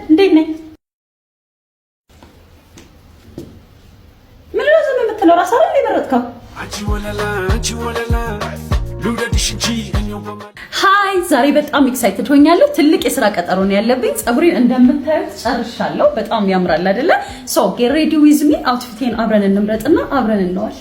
እንዴት ነኝ? ምን ነው ዝም የምትለው? ራስ አይደል የመረጥከው? ሃይ ዛሬ በጣም ኤክሳይትድ ሆኛለሁ። ትልቅ የሥራ ቀጠሮ ነው ያለብኝ። ጸጉሬን እንደምታዩት ጨርሻለሁ። በጣም ያምራል አይደለ? ሶ ጌት ሬዲ ዊዝ ሚ። አውትፊቴን አብረን እንምረጥና አብረን እንዋል።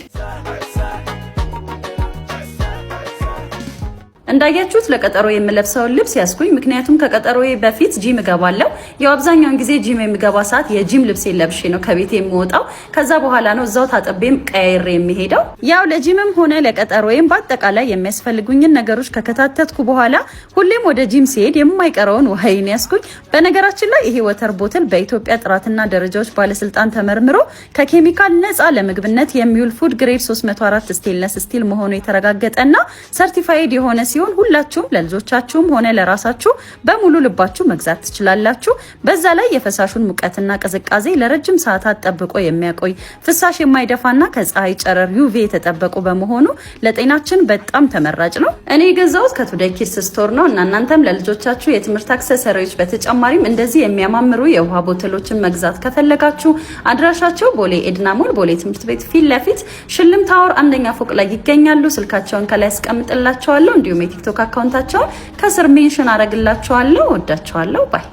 እንዳያችሁት ለቀጠሮ የምለብሰውን ልብስ ያስኩኝ፣ ምክንያቱም ከቀጠሮዬ በፊት ጂም እገባለሁ። ያው አብዛኛውን ጊዜ ጂም የምገባ ሰዓት የጂም ልብሴን ለብሼ ነው ከቤት የምወጣው። ከዛ በኋላ ነው እዛው ታጥቤም ቀያይሬ የሚሄደው። ያው ለጂምም ሆነ ለቀጠሮዬም በአጠቃላይ የሚያስፈልጉኝን ነገሮች ከከታተትኩ በኋላ ሁሌም ወደ ጂም ሲሄድ የማይቀረውን ውሃዬን ያስኩኝ። በነገራችን ላይ ይሄ ወተር ቦትል በኢትዮጵያ ጥራትና ደረጃዎች ባለስልጣን ተመርምሮ ከኬሚካል ነፃ ለምግብነት የሚውል ፉድ ግሬድ 304 ስቴንለስ ስቲል መሆኑ የተረጋገጠና ሰርቲፋይድ የሆነ ሲሆን ሁላችሁም ለልጆቻችሁም ሆነ ለራሳችሁ በሙሉ ልባችሁ መግዛት ትችላላችሁ። በዛ ላይ የፈሳሹን ሙቀትና ቅዝቃዜ ለረጅም ሰዓታት ጠብቆ የሚያቆይ ፍሳሽ የማይደፋና ከፀሐይ ጨረር ዩቪ የተጠበቁ በመሆኑ ለጤናችን በጣም ተመራጭ ነው። እኔ የገዛሁት ከቱዴይ ኪድስ ስቶር ነው እና እናንተም ለልጆቻችሁ የትምህርት አክሰሰሪዎች በተጨማሪም እንደዚህ የሚያማምሩ የውሃ ቦትሎችን መግዛት ከፈለጋችሁ አድራሻቸው ቦሌ ኤድና ሞል ቦሌ ትምህርት ቤት ፊት ለፊት ሽልም ታወር አንደኛ ፎቅ ላይ ይገኛሉ። ስልካቸውን ከላይ አስቀምጥላችኋለሁ። እንዲሁም የቲክቶክ አካውንታቸውን ከስር ሜንሽን አረግላችኋለሁ። ወዳችኋለሁ። ባይ